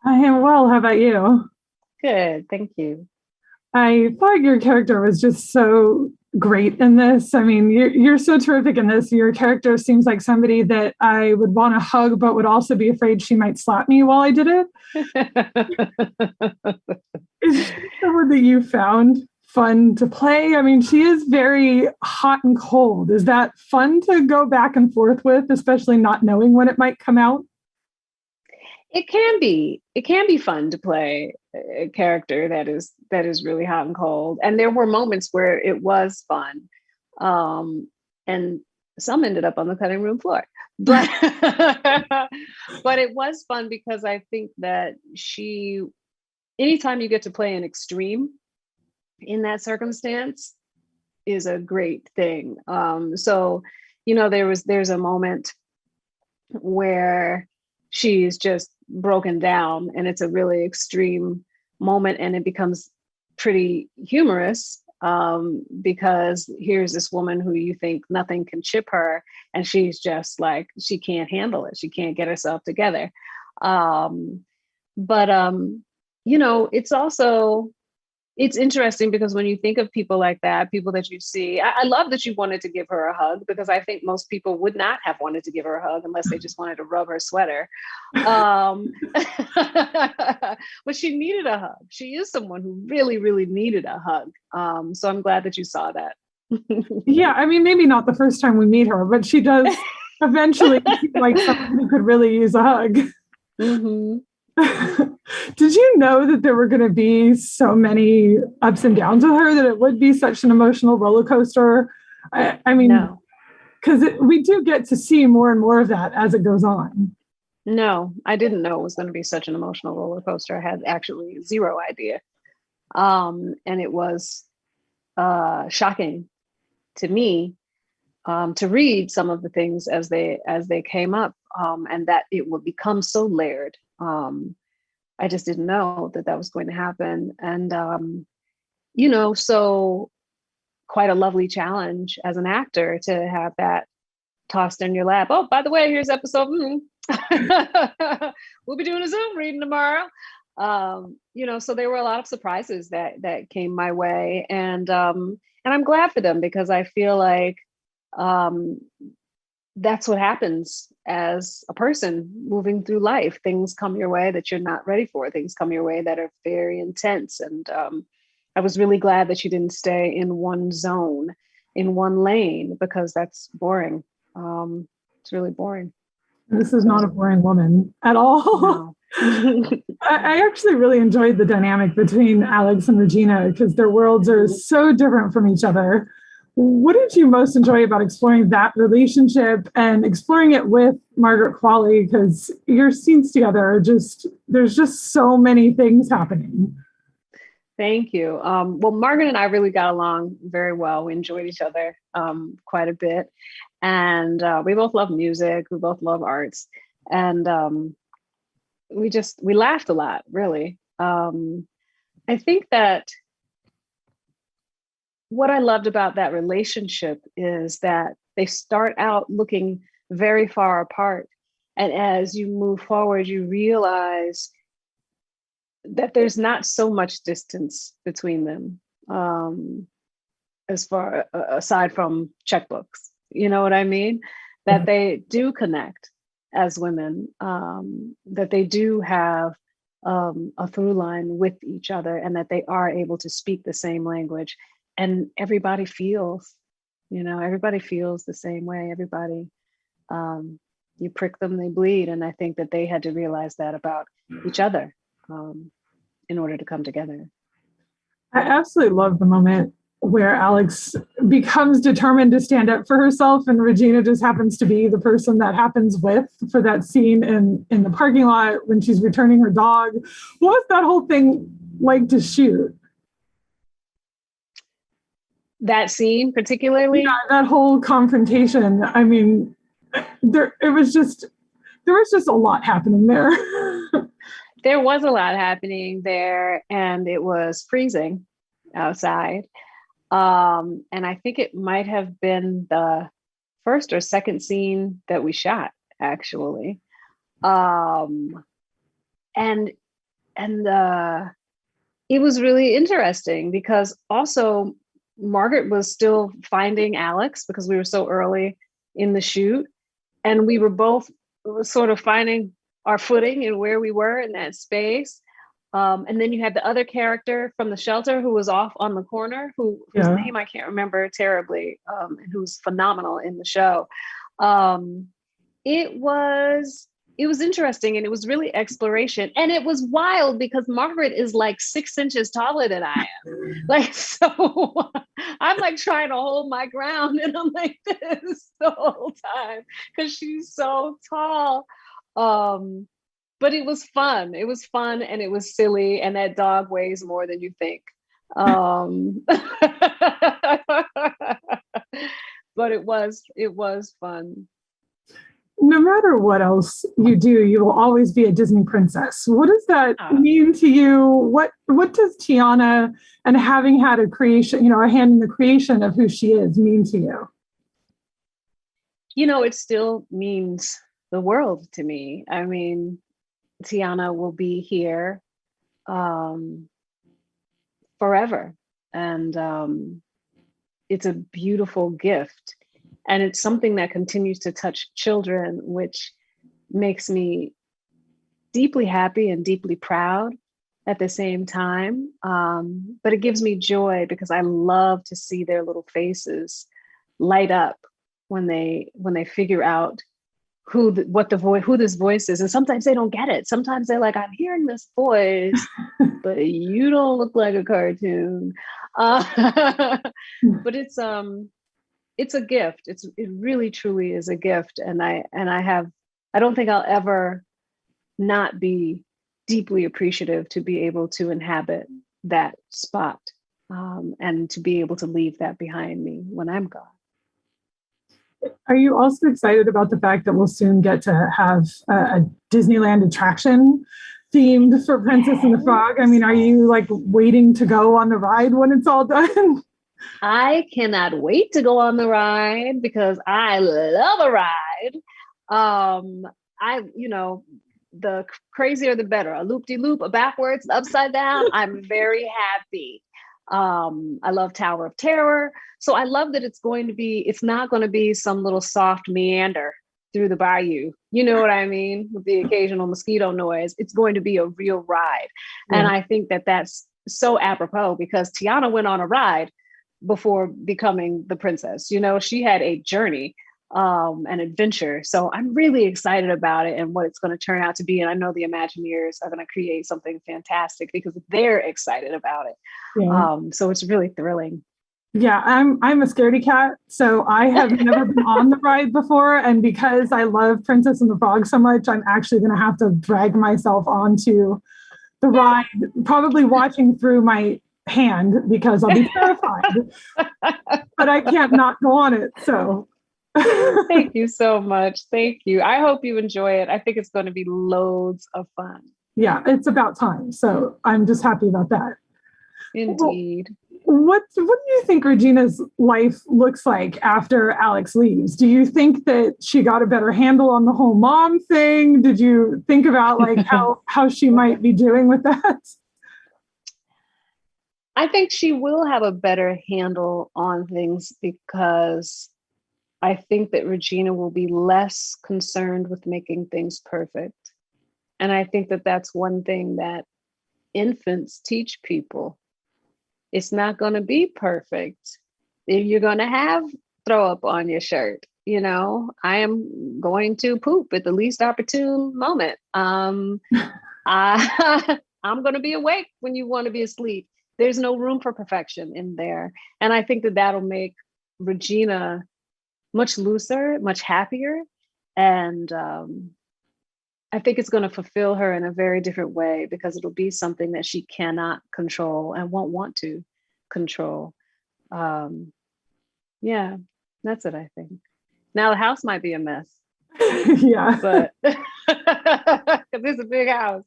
I am well. How about you? Good, thank you. I thought your character was just so great in this. I mean, you're so terrific in this. Your character seems like somebody that I would want to hug, but would also be afraid she might slap me while I did it. Is she someone that you found fun to play? I mean, she is very hot and cold. Is that fun to go back and forth with, especially not knowing when it might come out? It can be fun to play a character that is really hot and cold. And there were moments where it was fun. And some ended up on the cutting room floor. But but it was fun because I think that anytime you get to play an extreme in that circumstance is a great thing. So there's a moment where she's just broken down and it's a really extreme moment and it becomes pretty humorous, because here's this woman who you think nothing can chip her and she's just like she can't handle it, she can't get herself together. Um, but it's interesting because when you think of people like that, people that you see, I love that you wanted to give her a hug because I think most people would not have wanted to give her a hug unless they just wanted to rub her sweater. Um, but she needed a hug. She is someone who really, really needed a hug. So I'm glad that you saw that. Yeah, I mean, maybe not the first time we meet her, but she does eventually seem like someone who could really use a hug. Hmm. Did you know that there were going to be so many ups and downs with her, that it would be such an emotional roller coaster? I mean, No, because we do get to see more and more of that as it goes on. no, I didn't know it was going to be such an emotional roller coaster. I had actually zero idea. And it was shocking to me, to read some of the things as they came up, and that it would become so layered. I just didn't know that that was going to happen, and so quite a lovely challenge as an actor to have that tossed in your lap. Oh, by the way, here's episode. We'll be doing a Zoom reading tomorrow. So there were a lot of surprises that came my way, and I'm glad for them because I feel like um, that's what happens as a person moving through life. Things come your way that you're not ready for. Things come your way that are very intense. And I was really glad that you didn't stay in one zone, in one lane, because that's boring. It's really boring. This is not a So, boring woman at all. no. I actually really enjoyed the dynamic between Alex and Regina because their worlds are so different from each other. What did you most enjoy about exploring that relationship and exploring it with Margaret Qualley? Because your scenes together are just, there's just so many things happening. Thank you. Well, Margaret and I really got along very well. We enjoyed each other quite a bit. And we both love music. We both love arts. And we laughed a lot, really. I think that what I loved about that relationship is that they start out looking very far apart. And as you move forward, you realize that there's not so much distance between them, as far aside from checkbooks. You know what I mean? That they do connect as women, that they do have a through line with each other, and that they are able to speak the same language. And everybody feels the same way. Everybody, you prick them, they bleed. And I think that they had to realize that about each other, in order to come together. I absolutely love the moment where Alex becomes determined to stand up for herself, and Regina just happens to be the person that happens with for that scene in the parking lot when she's returning her dog. What was that whole thing like to shoot? That scene, Yeah, particularly, that whole confrontation. I mean, there was just a lot happening there. there was a lot happening there, and it was freezing outside. And I think it might have been the first or second scene that we shot, actually. Um, and it was really interesting because also Margaret was still finding Alex because we were so early in the shoot, and we were both sort of finding our footing and where we were in that space. And then you had the other character from the shelter who was off on the corner, whose name I can't remember terribly, and who's phenomenal in the show. It was interesting, and it was really exploration, and it was wild because Margaret is like 6 inches taller than I am. Like, so I'm like trying to hold my ground, and I'm like this the whole time because she's so tall. But it was fun. It was fun, and it was silly, and that dog weighs more than you think. But it was fun. No matter what else you do, you will always be a Disney princess. What does that mean to you? What does Tiana and having had a creation, a hand in the creation of who she is, mean to you? It still means the world to me. I mean, Tiana will be here forever. And it's a beautiful gift. And it's something that continues to touch children, which makes me deeply happy and deeply proud at the same time. But it gives me joy because I love to see their little faces light up when they figure out who this voice is. And sometimes they don't get it. Sometimes they're like, I'm hearing this voice, but you don't look like a cartoon. But it's a gift. It really truly is a gift. And I don't think I'll ever not be deeply appreciative to be able to inhabit that spot, and to be able to leave that behind me when I'm gone. Are you also excited about the fact that we'll soon get to have a Disneyland attraction themed for Princess and the Frog? I mean, are you like waiting to go on the ride when it's all done? I cannot wait to go on the ride because I love a ride. The crazier the better. A loop-de-loop, a backwards, upside down. I'm very happy. I love Tower of Terror. So I love that it's not going to be some little soft meander through the bayou. You know what I mean? With the occasional mosquito noise. It's going to be a real ride. Yeah. And I think that that's so apropos because Tiana went on a ride before becoming the princess. She had a journey, an adventure. So I'm really excited about it and what it's going to turn out to be. And I know the Imagineers are going to create something fantastic because they're excited about it. Yeah. So it's really thrilling. Yeah, I'm a scaredy cat, so I have never been on the ride before. And because I love Princess and the Frog so much, I'm actually going to have to drag myself onto the ride, probably watching through my hand because I'll be terrified. But I can't not go on it. So thank you so much. Thank you. I hope you enjoy it. I think it's going to be loads of fun. Yeah, it's about time. So I'm just happy about that. Indeed. What do you think Regina's life looks like after Alex leaves? Do you think that she got a better handle on the whole mom thing? Did you think about like how she might be doing with that? I think she will have a better handle on things because I think that Regina will be less concerned with making things perfect. And I think that that's one thing that infants teach people. It's not going to be perfect. You're going to have throw up on your shirt. I am going to poop at the least opportune moment. I'm going to be awake when you want to be asleep. There's no room for perfection in there. And I think that that'll make Regina much looser, much happier. And I think it's going to fulfill her in a very different way because it'll be something that she cannot control and won't want to control. Yeah, that's it, I think. Now the house might be a mess. Yeah. But because it's a big house.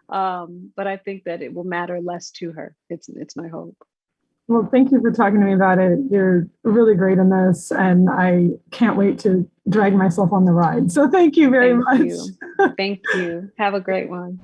But I think that it will matter less to her. It's my hope. Well, thank you for talking to me about it. You're really great in this, and I can't wait to drag myself on the ride. So thank you very much. Thank you. Have a great one.